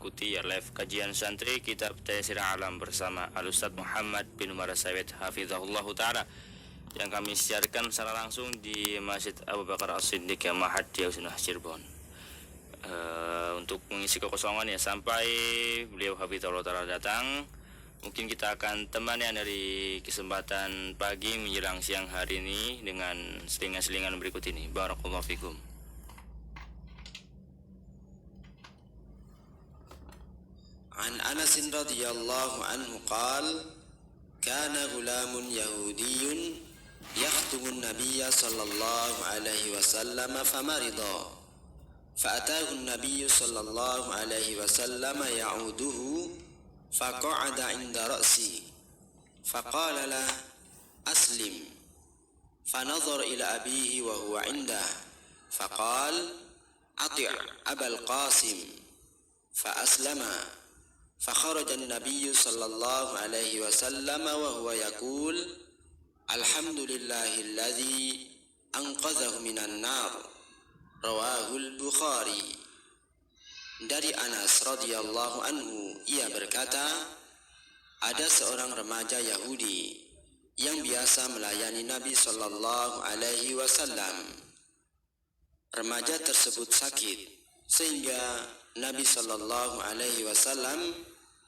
mengikuti live kajian santri kitab Taysir Alam bersama Al-Ustadz Muhammad bin Umar As-Sayyid Hafizahullah Ta'ala, yang kami siarkan secara langsung di Masjid Abu Bakar As-Siddiq Mahad di Ausunah Cirebon. Untuk mengisi kekosongan ya sampai beliau Hafizahullah Ta'ala datang, mungkin kita akan temani dari kesempatan pagi menjelang siang hari ini dengan selingan-selingan berikut ini. Barakallahu fikum. عن أنس رضي الله عنه قال كان غلام يهودي يخدم النبي صلى الله عليه وسلم فمرض فأتاه النبي صلى الله عليه وسلم يعوده فقعد عند رأسه فقال له أسلم فنظر إلى أبيه وهو عنده فقال أطع أبا القاسم فأسلم فخرج النبي صلى الله عليه وسلم وهو يقول الحمد لله الذي أنقذه من النار رواه البخاري. Dari Anas radhiyallahu anhu, ia berkata, ada seorang remaja Yahudi yang biasa melayani Nabi sallallahu alaihi wasallam. Remaja tersebut sakit sehingga Nabi sallallahu alaihi wasallam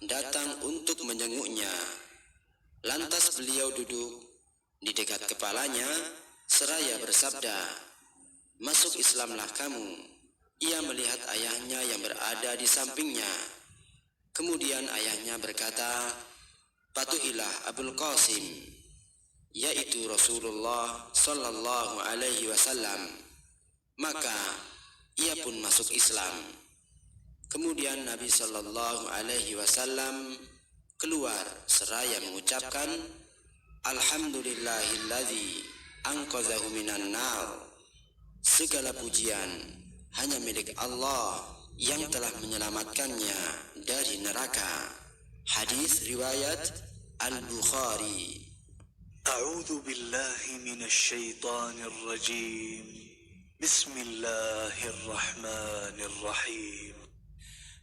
datang untuk menjenguknya. Lantas beliau duduk di dekat kepalanya seraya bersabda, "Masuk Islamlah kamu." Ia melihat ayahnya yang berada di sampingnya. Kemudian ayahnya berkata, "Patuhilah Abul Qasim," yaitu Rasulullah sallallahu alaihi wasallam. Maka ia pun masuk Islam. Kemudian Nabi sallallahu alaihi wasallam keluar seraya mengucapkan, Alhamdulillahilladzi anqadhahu minan nar. Segala pujian hanya milik Allah yang telah menyelamatkannya dari neraka. Hadis riwayat Al-Bukhari. A'udzu billahi minasy syaithanir rajim. Bismillahirrahmanirrahim.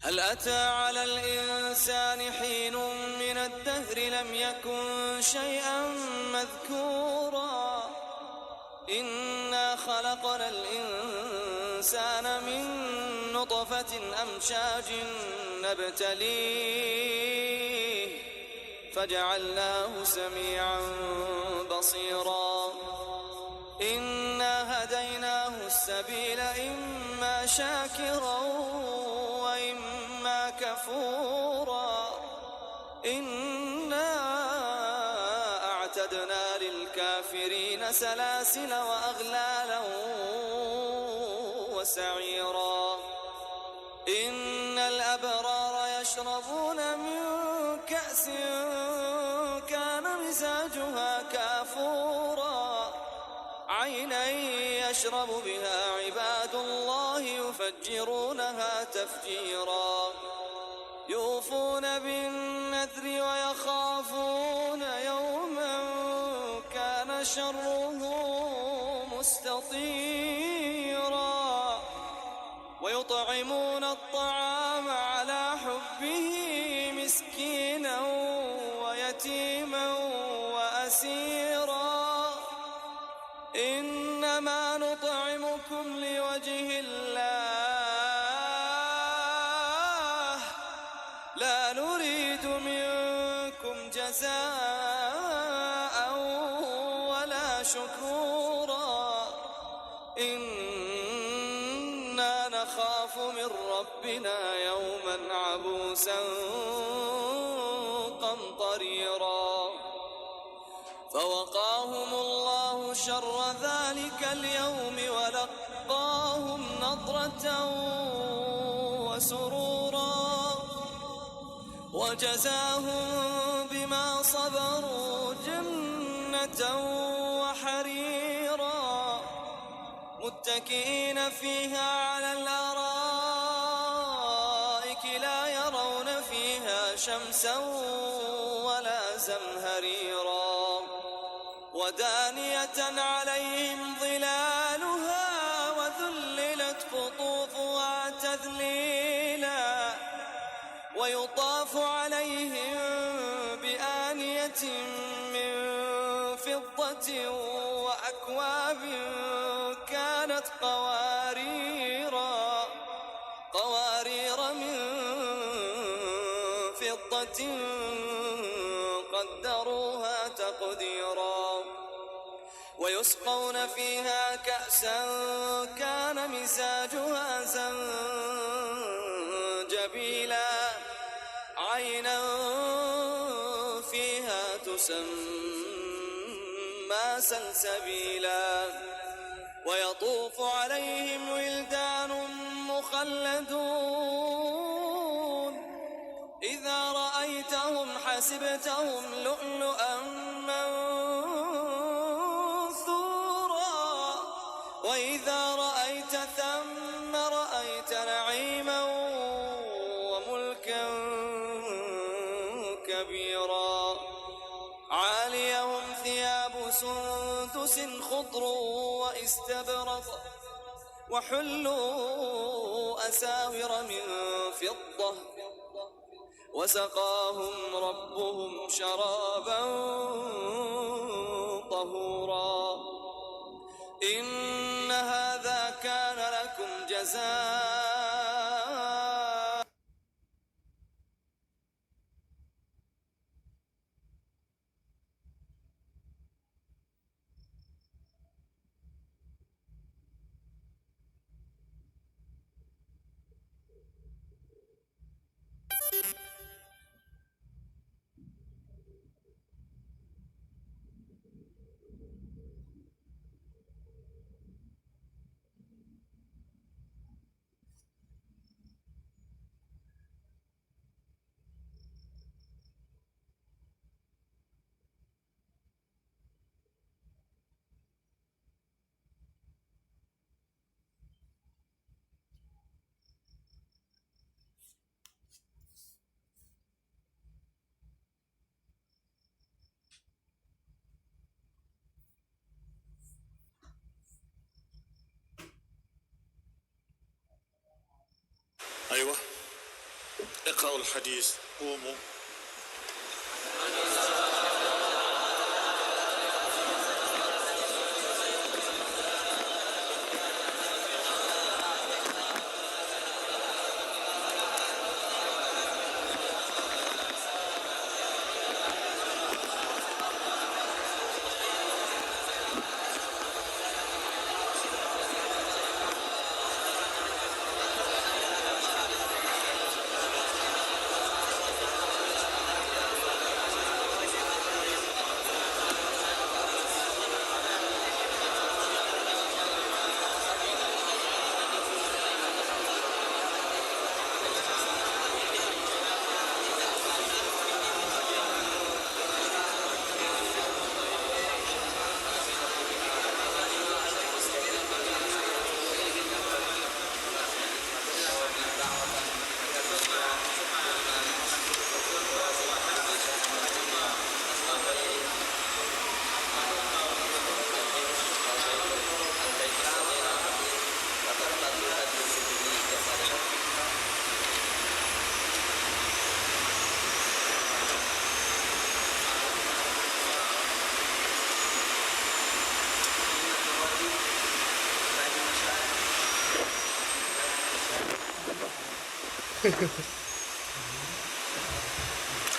هل أتى على الإنسان حين من الدهر لم يكن شيئا مذكورا إنا خلقنا الإنسان من نطفة أمشاج نبتليه فجعلناه سميعا بصيرا إنا هديناه السبيل إما شاكرا وإما كفورا إنا أعتدنا للكافرين سلاسل وأغلالا وسعيرا إن الأبرار يشربون من كأس كان مزاجها كافورا عينا يشرب بها عباد الله يفجرونها تفجيرا يوفون بالنذر ويخافون يوما كان شره مستطيرا ويطعمون الطعام على حبه مسكينا ويتيما وأسيرا إنما نطعمكم لوجه الله لا نريد منكم جزاء ولا شكورا إنا نخاف من ربنا يوما عبوسا قمطريرا فوقاهم الله شر ذلك اليوم ولقاهم نضرة وسرورا وجزاهم بما صبروا جنة وحريرا متكئين فيها على الأرائك لا يرون فيها شمسا ولا زمهريرا ودانية عليهم ظلالها وذللت قطوفها تذليلا ويطاف عليهم بآنية من فضة وأكواب كانت قوارير من فضة قدروها تقديرا ويسقون فيها كأسا كان مزاجها زنجبيلا عينا فيها تسمى سلسبيلا ويطوف عليهم ولدان مخلدون إذا رأيتهم حسبتهم لؤلؤا منثورا وإذا رأيت ثم رأيت نعيما وملكا كبيرا عاليهم ثياب سندس خضر واستبرق وحلوا أساور من فضة وسقاهم ربهم شرابا طهورا إن هذا كان لكم جزاء أيوة اقرأوا الحديث قوموا.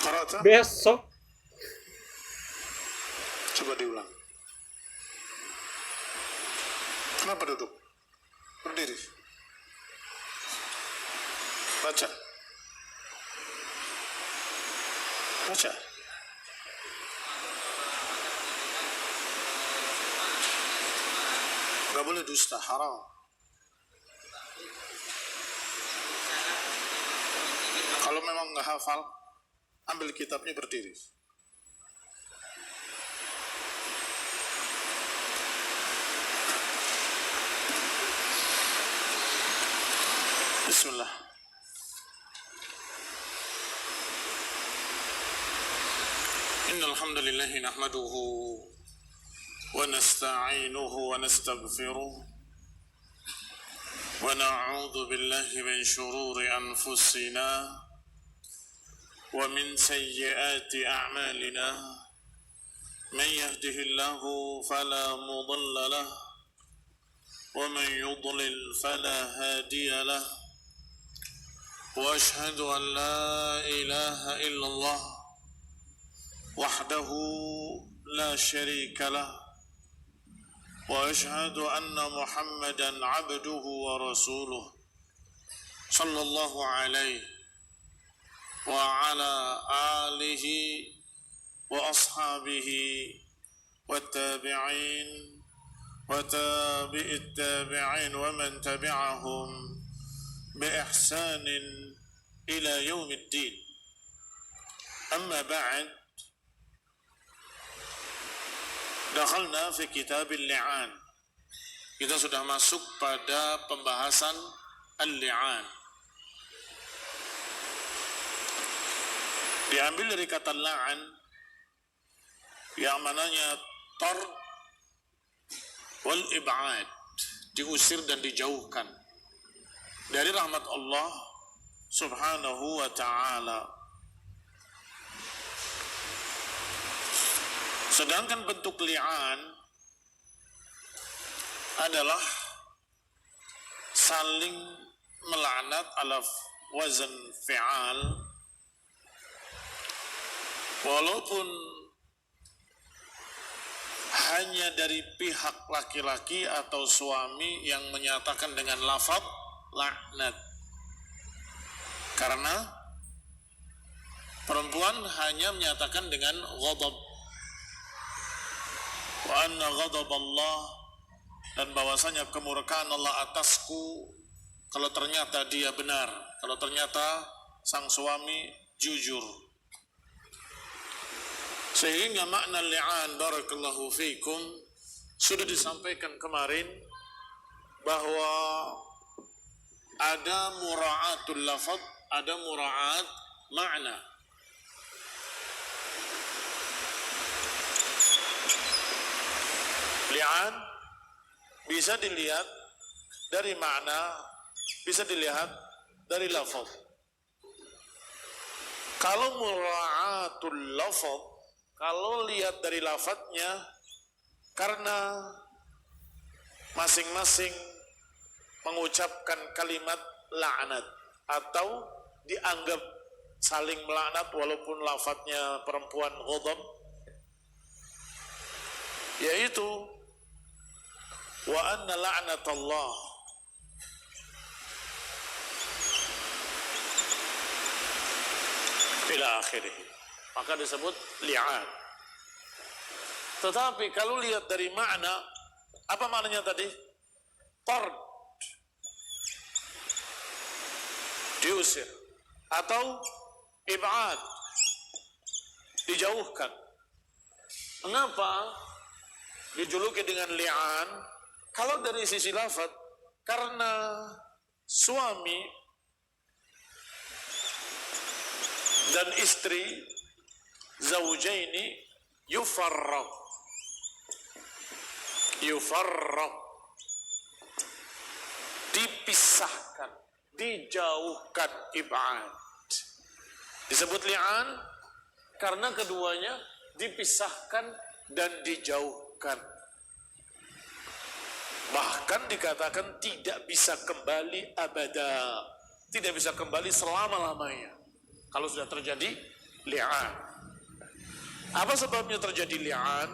Qara'ta? Besok Coba diulang. Kenapa duduk? Berdiri. Baca. Baca. Gak boleh dusta, haram. Kalau memang nggak hafal, ambil kitabnya berdiri. Bismillah. Innal hamdalillah nahmaduhu wa nasta'inuhu wa nastaghfiruh wa na'udzu billahi min shururi anfusina ومن سيئات أعمالنا من يهده الله فلا مضل له ومن يضلل فلا هادي له وأشهد أن لا إله إلا الله وحده لا شريك له وأشهد أن محمدا عبده ورسوله صلى الله عليه وعلى آله وأصحابه والتابعين وتابع التابعين ومن تبعهم بإحسان إلى يوم الدين. أما بعد dakhalna fi kitabil li'an. Kita sudah masuk pada pembahasan al-li'an. Diambil dari kata la'an yang mananya tar wal ib'ad, diusir dan dijauhkan dari rahmat Allah subhanahu wa ta'ala. Sedangkan bentuk li'an adalah saling melaknat ala wazan fi'al, walaupun hanya dari pihak laki-laki atau suami yang menyatakan dengan lafaz laknat, karena perempuan hanya menyatakan dengan ghadab, wa anna ghadab Allah, dan bahwasanya kemurkaan Allah atasku kalau ternyata dia benar, kalau ternyata sang suami jujur. Sehingga makna li'an, barakallahu fikum, sudah disampaikan kemarin bahwa ada mura'atul lafaz, ada mura'at makna. Li'an bisa dilihat dari makna, bisa dilihat dari lafaz. Kalau mura'atul lafaz, kalau lihat dari lafaznya, karena masing-masing mengucapkan kalimat laknat atau dianggap saling melaknat walaupun lafaznya perempuan ghadab, yaitu wa anna la'natallah ila akhirih, maka disebut li'an. Tetapi kalau lihat dari makna, apa maknanya tadi? Tard, diusir, atau ib'ad, dijauhkan. Mengapa dijuluki dengan li'an? Kalau dari sisi lafaz, karena suami dan istri, zawjaini, yufarraq, dipisahkan, dijauhkan, ib'ad. Disebut li'an karena keduanya dipisahkan dan dijauhkan. Bahkan dikatakan tidak bisa kembali abada, tidak bisa kembali selama-lamanya kalau sudah terjadi li'an. Apa sebabnya terjadi li'an?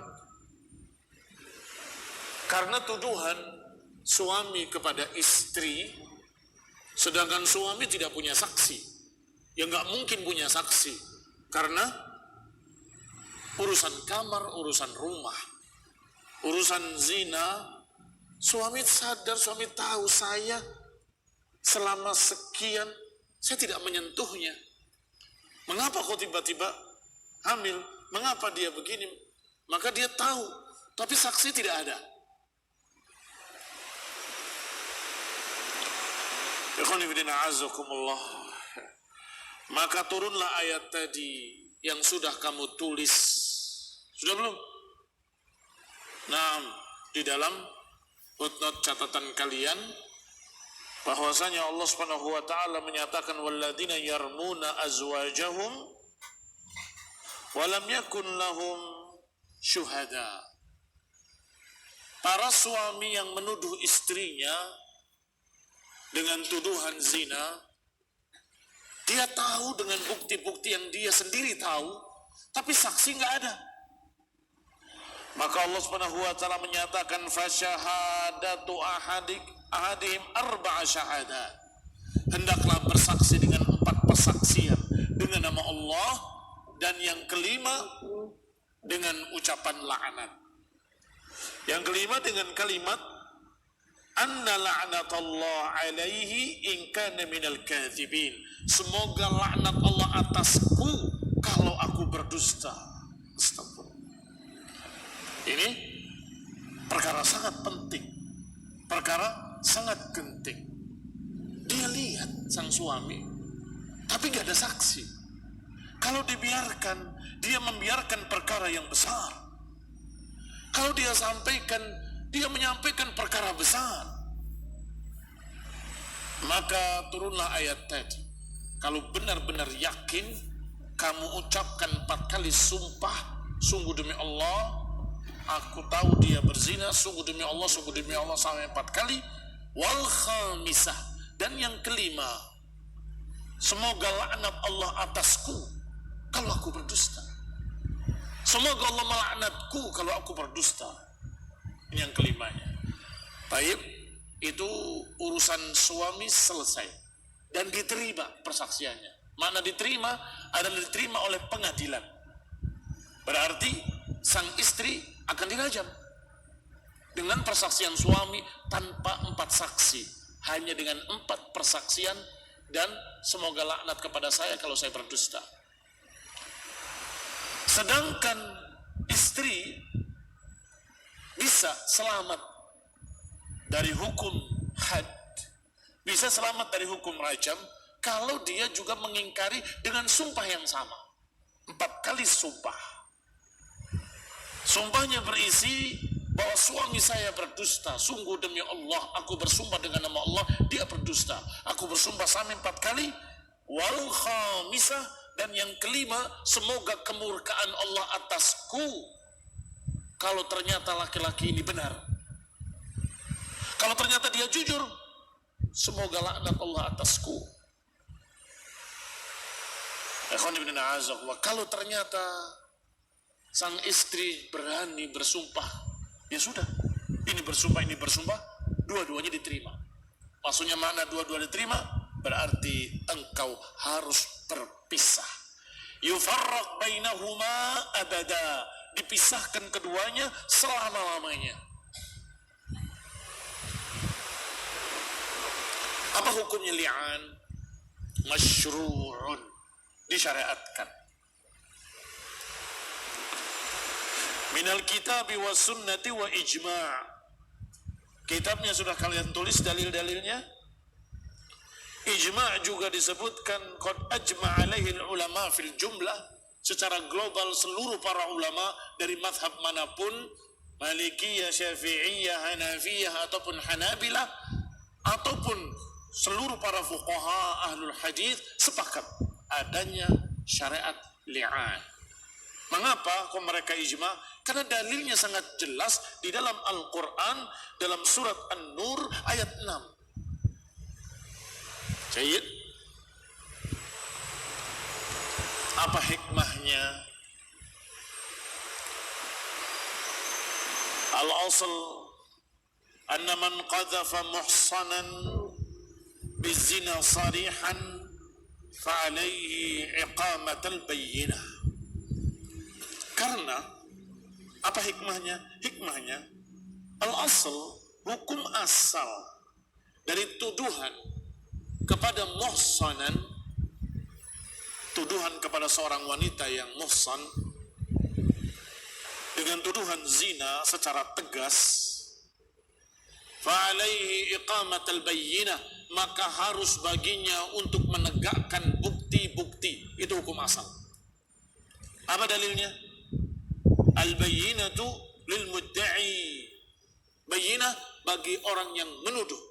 Karena tuduhan suami kepada istri, sedangkan suami tidak punya saksi. Ya nggak mungkin punya saksi, karena urusan kamar, urusan rumah, urusan zina, suami sadar, suami tahu saya selama sekian saya tidak menyentuhnya. Mengapa kok tiba-tiba hamil? Mengapa dia begini? Maka dia tahu, tapi saksi tidak ada. Maka turunlah ayat tadi yang sudah kamu tulis. Sudah belum? Nah, di dalam footnote catatan kalian, bahwasanya Allah Subhanahu wa taala menyatakan walladzina yarmuna azwajahum walam yakun lahum syuhada. Para suami yang menuduh istrinya dengan tuduhan zina, dia tahu dengan bukti-bukti yang dia sendiri tahu, tapi saksi nggak ada. Maka Allah Subhanahu wa taala menyatakan fasyahadatu ahadihim arba'a syahadat. Hendaklah bersaksi dengan 4 persaksian dengan nama Allah, dan yang kelima dengan ucapan laknat. Yang kelima dengan kalimat anna la'natallah alaihi in kana minal kadzibin. Semoga laknat Allah atasku kalau aku berdusta. Astagfirullah. Ini perkara sangat penting, perkara sangat genting. Dia lihat sang suami, tapi gak ada saksi. Kalau dibiarkan, dia membiarkan perkara yang besar. Kalau dia sampaikan, dia menyampaikan perkara besar. Maka turunlah ayat tadi. Kalau benar-benar yakin, kamu ucapkan 4 kali sumpah, sungguh demi Allah, aku tahu dia berzina, sungguh demi Allah sampai 4 kali. Wal khamisah, dan yang kelima, semoga laknat Allah atasku kalau aku berdusta. Semoga Allah melaknatku kalau aku berdusta. Ini yang kelimanya. Baik, itu urusan suami selesai dan diterima persaksiannya. Mana diterima? Adalah diterima oleh pengadilan. Berarti sang istri akan dirajam dengan persaksian suami tanpa 4 saksi, hanya dengan 4 persaksian dan semoga laknat kepada saya kalau saya berdusta. Sedangkan istri bisa selamat dari hukum had, bisa selamat dari hukum rajam kalau dia juga mengingkari dengan sumpah yang sama. 4 kali sumpah. Sumpahnya berisi bahwa suami saya berdusta, sungguh demi Allah aku bersumpah dengan nama Allah dia berdusta, aku bersumpah sampai 4 kali. Wal khamisah, dan yang kelima, semoga kemurkaan Allah atasku kalau ternyata laki-laki ini benar. Kalau ternyata dia jujur, semoga laknat Allah atasku. Kalau ternyata sang istri berani bersumpah, ya sudah, ini bersumpah, dua-duanya diterima. Maksudnya mana dua-dua diterima? Berarti engkau harus berpisah. Yufarraq bainahuma abada, dipisahkan keduanya selama-lamanya. Apa hukumnya li'an? Masyru'un, disyariatkan. Minal kitabi wa sunnati wa ijma'. Kitabnya sudah kalian tulis dalil-dalilnya. Ijma' juga disebutkan qad ajma' alaihi ulama fil jumlah, secara global seluruh para ulama dari mazhab manapun, Malikiyah, Syafi'iyah, Hanafiyah ataupun Hanabilah ataupun seluruh para fuqaha ahlul hadis sepakat adanya syariat li'an. Mengapa kok mereka ijma'? Karena dalilnya sangat jelas di dalam Al-Quran, dalam surat An-Nur ayat 6. Syed, apa hikmahnya? Al-asl anna man qadhafa muhsanan bizina sarihan fa'alaihi iqamatul bayyinah. Karena apa hikmahnya? Hikmahnya al-asl, hukum asal dari tuduhan kepada muhsanan, tuduhan kepada seorang wanita yang muhsan dengan tuduhan zina secara tegas, fa'alaihi iqamatul bayyinah, maka harus baginya untuk menegakkan bukti-bukti. Itu hukum asal. Apa dalilnya? Al-bayyinatu lil mudda'i, bayyinah bagi orang yang menuduh.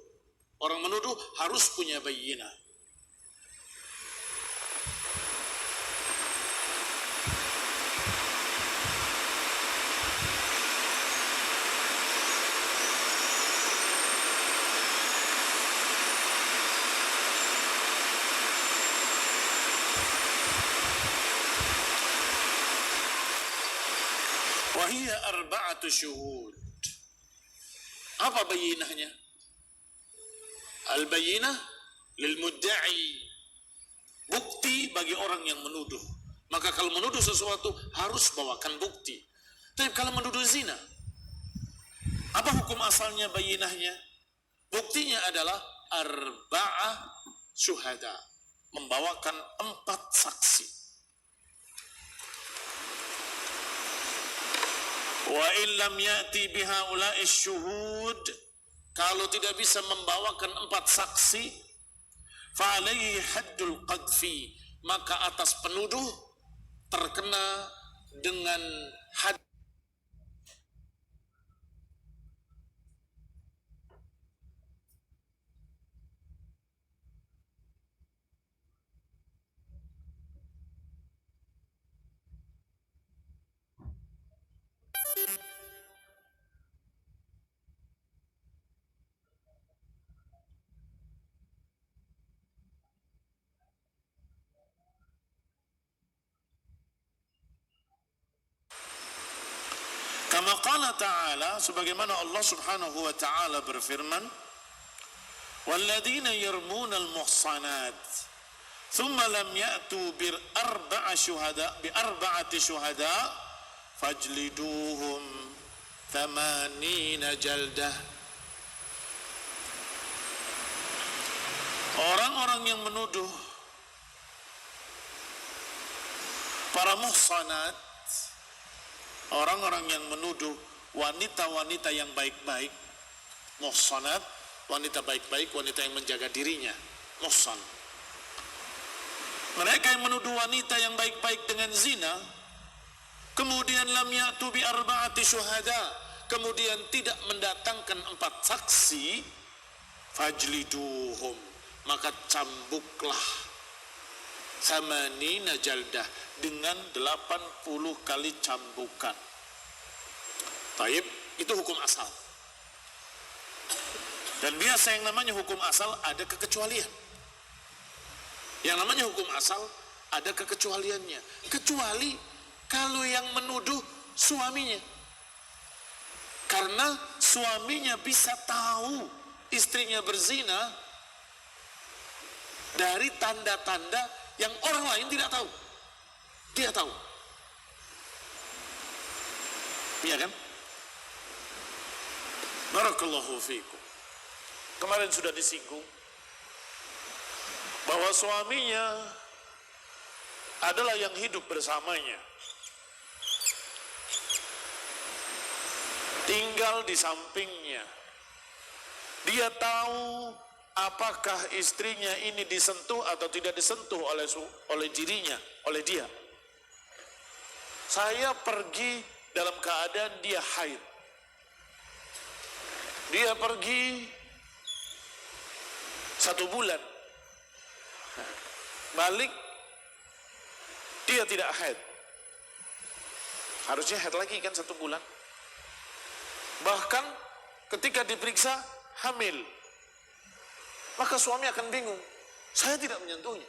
Orang menuduh harus punya bayyinah. Wahiyya arba'atu syuhud. Apa bayinahnya? Al-bayinah lil mudda'i, bukti bagi orang yang menuduh. Maka kalau menuduh sesuatu harus bawakan bukti. Tapi kalau menuduh zina, apa hukum asalnya bayinahnya? Buktinya adalah arba'ah syuhada, membawakan 4 saksi. Wa illam ya'ti bihaula'i syuhud, kalau tidak bisa membawakan 4 saksi, fa alaihi haddul qadfi, maka atas penuduh terkena dengan had. Kama qala ta'ala, sebagaimana Allah subhanahu wa ta'ala berfirman, walladzina yarmuna al-muhsanat thumma lam ya'tu bi arba'ati syuhada fajliduhum 80 jaldah. Orang-orang yang menuduh para muhsanat, orang-orang yang menuduh wanita-wanita yang baik-baik, muhsanat, wanita baik-baik, wanita yang menjaga dirinya, muhsan. Mereka yang menuduh wanita yang baik-baik dengan zina, kemudian lam ya'tu bi arba'ati syuhada, kemudian tidak mendatangkan 4 saksi, fajliduhum, maka cambuklah 80 jaldah, dengan 80 kali cambukan. Taib, itu hukum asal. Dan biasa yang namanya hukum asal ada kekecualian. Yang namanya hukum asal ada kekecualiannya. Kecuali kalau yang menuduh suaminya. Karena suaminya bisa tahu istrinya berzina dari tanda-tanda yang orang lain tidak tahu. Dia tahu. Iya kan? Barakallahu fiikum. Kemarin sudah disinggung bahwa suaminya adalah yang hidup bersamanya, tinggal di sampingnya. Dia tahu apakah istrinya ini disentuh atau tidak disentuh oleh dirinya, oleh dia. Saya pergi dalam keadaan dia haid. Dia pergi 1 bulan. Balik, dia tidak haid. Harusnya haid lagi kan 1 bulan. Bahkan ketika diperiksa hamil, maka suami akan bingung. Saya tidak menyentuhnya.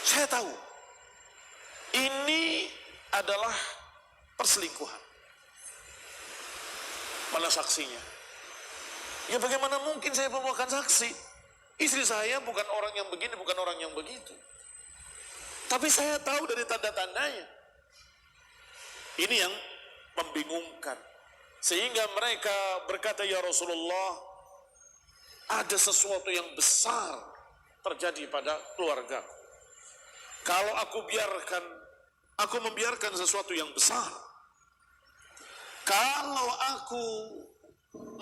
Saya tahu ini adalah perselingkuhan. Mana saksinya? Ya bagaimana mungkin saya membawakan saksi? Istri saya bukan orang yang begini, bukan orang yang begitu. Tapi saya tahu dari tanda-tandanya. Ini yang membingungkan. Sehingga mereka berkata, ya Rasulullah, ada sesuatu yang besar terjadi pada keluargaku. Kalau aku membiarkan sesuatu yang besar. Kalau aku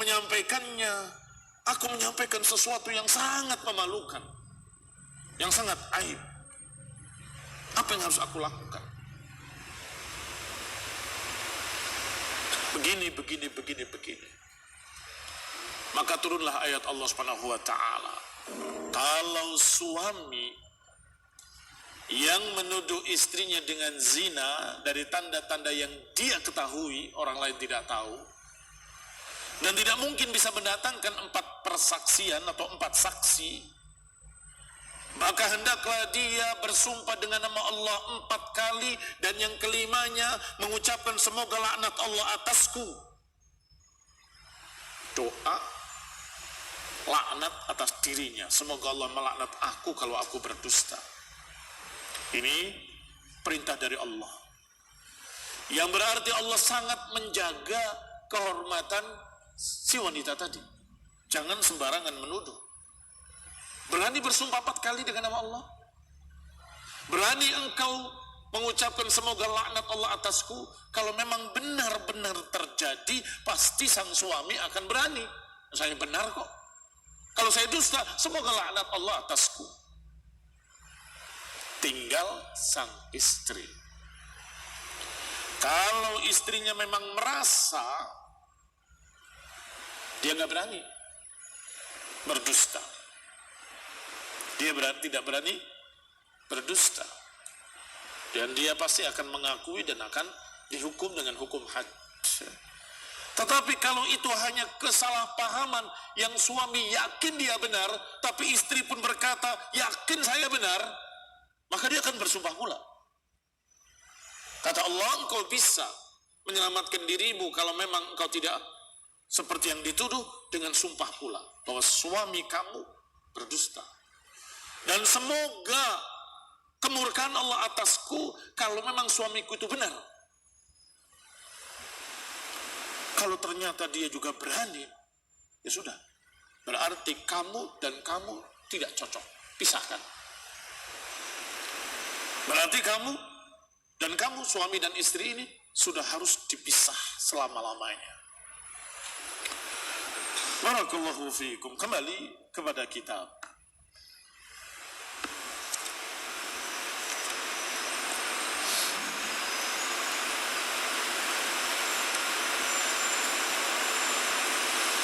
menyampaikannya, aku menyampaikan sesuatu yang sangat memalukan, yang sangat aib. Apa yang harus aku lakukan? Begini. Maka turunlah ayat Allah Subhanahu wa taala. Kalau suami yang menuduh istrinya dengan zina dari tanda-tanda yang dia ketahui, orang lain tidak tahu, dan tidak mungkin bisa mendatangkan 4 persaksian atau 4 saksi, maka hendaklah dia bersumpah dengan nama Allah 4 kali, dan yang kelimanya mengucapkan semoga laknat Allah atasku. Doa laknat atas dirinya, semoga Allah melaknat aku kalau aku berdusta. Ini perintah dari Allah, yang berarti Allah sangat menjaga kehormatan si wanita tadi. Jangan sembarangan menuduh. Berani bersumpah 4 kali dengan nama Allah? Berani engkau mengucapkan semoga laknat Allah atasku? Kalau memang benar-benar terjadi, pasti sang suami akan berani. Saya benar kok. Kalau saya dusta, semoga laknat Allah atasku. Tinggal sang istri. Kalau istrinya memang merasa dia nggak berani berdusta, dia tidak berani berdusta, dan dia pasti akan mengakui dan akan dihukum dengan hukum had. Tetapi kalau itu hanya kesalahpahaman yang suami yakin dia benar, tapi istri pun berkata yakin saya benar, maka dia akan bersumpah pula. Kata Allah, engkau bisa menyelamatkan dirimu kalau memang engkau tidak seperti yang dituduh, dengan sumpah pula bahwa suami kamu berdusta. Dan semoga kemurkaan Allah atasku kalau memang suamiku itu benar. Kalau ternyata dia juga berani, ya sudah, berarti kamu dan kamu tidak cocok, pisahkan. Berarti kamu dan kamu, suami dan istri ini, sudah harus dipisah selama-lamanya. Barakallahu fiikum. Kembali kepada kitab.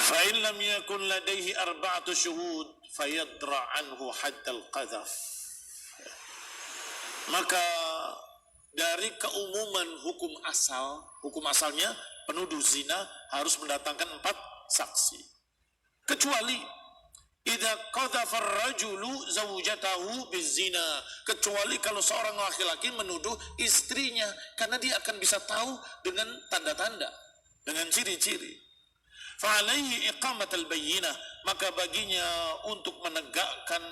فإن لم يكن لديه 4 شهود فيدرأ عنه حد القذف. Maka dari keumuman hukum asalnya penuduh zina harus mendatangkan 4 saksi. Kecuali idza qadhafa ar-rajulu zawjatahu bizina, kecuali kalau seorang laki-laki menuduh istrinya, karena dia akan bisa tahu dengan tanda-tanda, dengan ciri-ciri. Fa'alaihi iqamatul bayyinah, maka baginya untuk menegakkan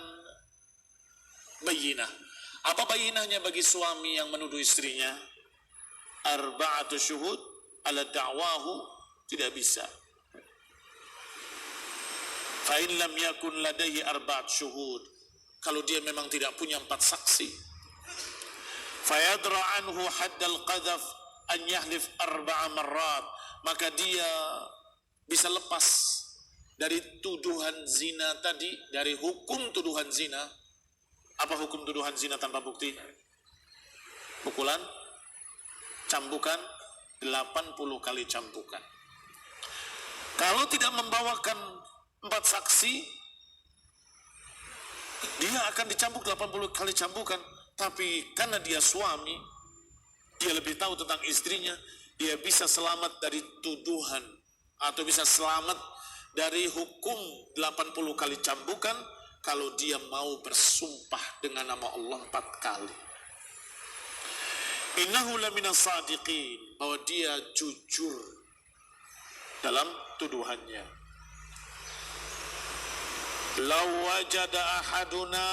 bayyinah. Apa bayyinahnya bagi suami yang menuduh istrinya? 4 syuhud ala da'wahu, tidak bisa. Fa in lam yakun ladaihi 4 syuhud, kalau dia memang tidak punya 4 saksi, fayadra anhu haddal qadhaf an yahlif 4 marrat, maka dia bisa lepas dari tuduhan zina tadi, dari hukum tuduhan zina. Apa hukum tuduhan zina tanpa bukti? Pukulan, cambukan, 80 kali cambukan. Kalau tidak membawakan 4 saksi, dia akan dicambuk 80 kali cambukan. Tapi karena dia suami, dia lebih tahu tentang istrinya, dia bisa selamat dari tuduhan, atau bisa selamat dari hukum 80 kali cambukan kalau dia mau bersumpah dengan nama Allah 4 kali. Innahu laminas sadiqin, bahwa dia jujur dalam tuduhannya. Law wajada ahaduna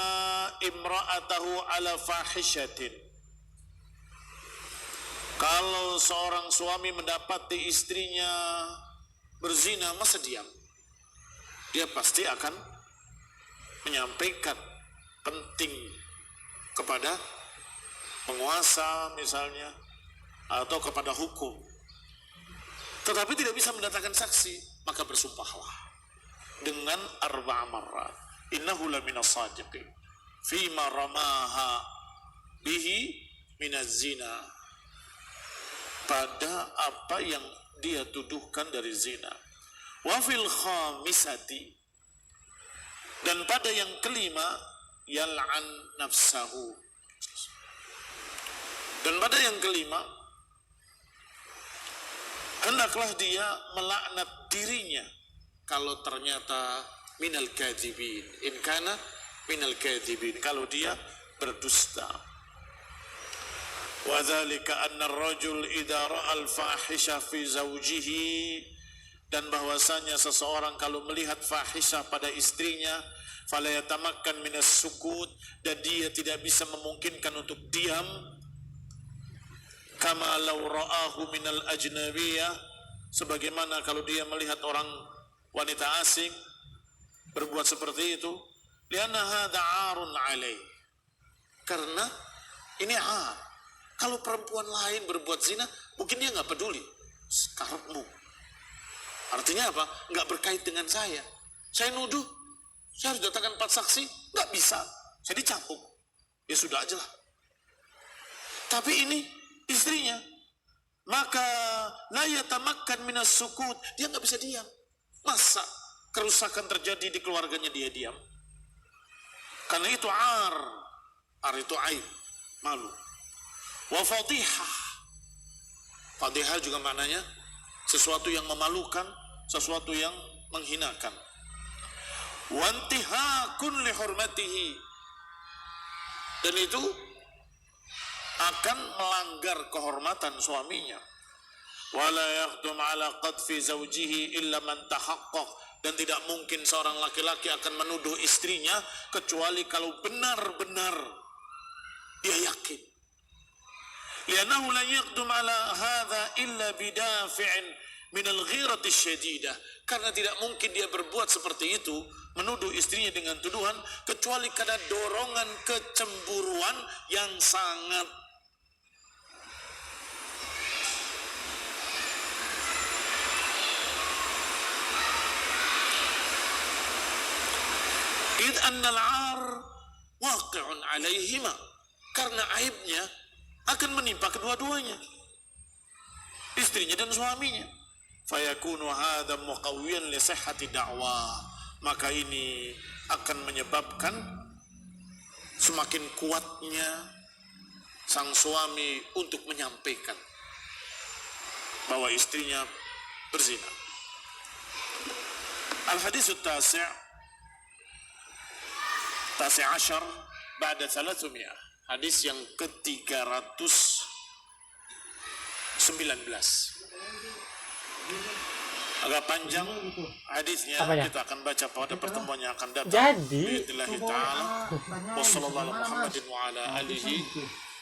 imra'atahu ala fahishatin, kalau seorang suami mendapati istrinya berzina, masa diam? Dia pasti akan menyampaikan penting kepada penguasa misalnya, atau kepada hukum. Tetapi tidak bisa mendatangkan saksi, maka bersumpahlah dengan 4 marrat. Innahu laminas sadiqin fima ramaha bihi minaz zina, pada apa yang dia tuduhkan dari zina. Wa fil khamisati, dan pada yang kelima, yal'an nafsahu, dan pada yang kelima, hendaklah dia melaknat dirinya kalau ternyata minal kadzibin, in kana minal kadhibin, kalau dia berdusta. Wa dzalika anna ar-rajul idza ra'al fahisha fi zawjihi, dan bahwasanya seseorang kalau melihat fahisha pada istrinya, fala yatamakkan minas sukut, dan dia tidak bisa memungkinkan untuk diam, kama law ra'ahu minal ajnabiyah, sebagaimana kalau dia melihat orang wanita asing berbuat seperti itu, lianna hadza 'arun 'alaih, karena ini kalau perempuan lain berbuat zina mungkin dia nggak peduli, karepmu, artinya apa? Nggak berkait dengan saya nuduh, saya harus datangkan 4 saksi, nggak bisa, saya dicambuk, ya sudah aja lah. Tapi ini istrinya, maka la yatamakkan minas sukut, dia nggak bisa diam. Masa kerusakan terjadi di keluarganya dia diam? Karena itu ar itu aib, malu. Wa fadihah, fadihah juga maknanya sesuatu yang memalukan, sesuatu yang menghinakan. Wa intihakun li hurmatihi, dan itu akan melanggar kehormatan suaminya. Wala yaqdum ala qadfi zawjihi illa man tahaqqaq, dan tidak mungkin seorang laki-laki akan menuduh istrinya kecuali kalau benar-benar dia yakin. Li'annahu la yaqdum ala hadha illa bidafi'in min al-ghirati syadidah, karena tidak mungkin dia berbuat seperti itu, menuduh istrinya dengan tuduhan, kecuali karena dorongan kecemburuan yang sangat. Id annal 'ar waqi'un 'alaihima, karena aibnya akan menimpa kedua-duanya, istrinya dan suaminya. Fayakunu hadha muqawwiyan li sihhati da'wah, maka ini akan menyebabkan semakin kuatnya sang suami untuk menyampaikan bahwa istrinya berzina. Al-hadits at-tasi' asyar ba'da 300, hadis yang ke-319. Agak panjang hadisnya, kita akan baca pada pertemuan yang akan datang. Jadi, billahi ta'ala wa sallallahu Muhammadin wa ala alihi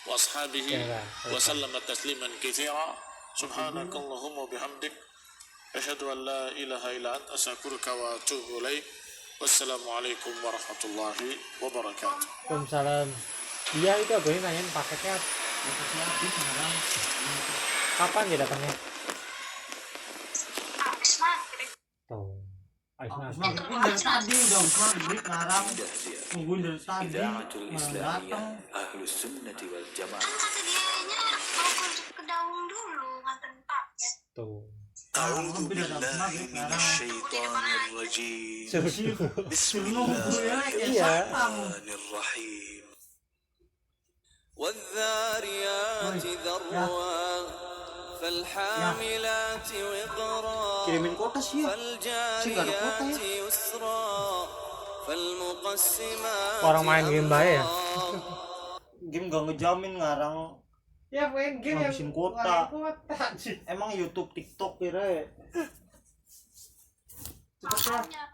wa ashabihi wa sallama tasliman katsira. Subhanakallahumma bihamdik, asyhadu an la ilaha illa anta, astaghfiruka wa atubu ilaik. Wassalamualaikum warahmatullahi wabarakatuh. Waalaikumsalam. Iya, itu gue nanyain paketnya kapan dia datangnya? Tuh, habis maghrib. Dari tadi udah maghrib larang, nungguin dari tadi datang. Ahlus Sunnati wal Jamaah. Kan kata dianya mau ke Daung dulu nganterin paket. Tuh. أعوذ بالله من الشيطان الرجيم بسم الله الرحمن الرحيم والذاريات ذروا فالحاملات وقرا Kirimin kota sih ya. فالجاريات يسرا فالمقسمات Orang main game bae ya. Game gak ngejamin ngarang. Ya main game ngabisin kuota. Sih. Emang YouTube, TikTok kira. Makanya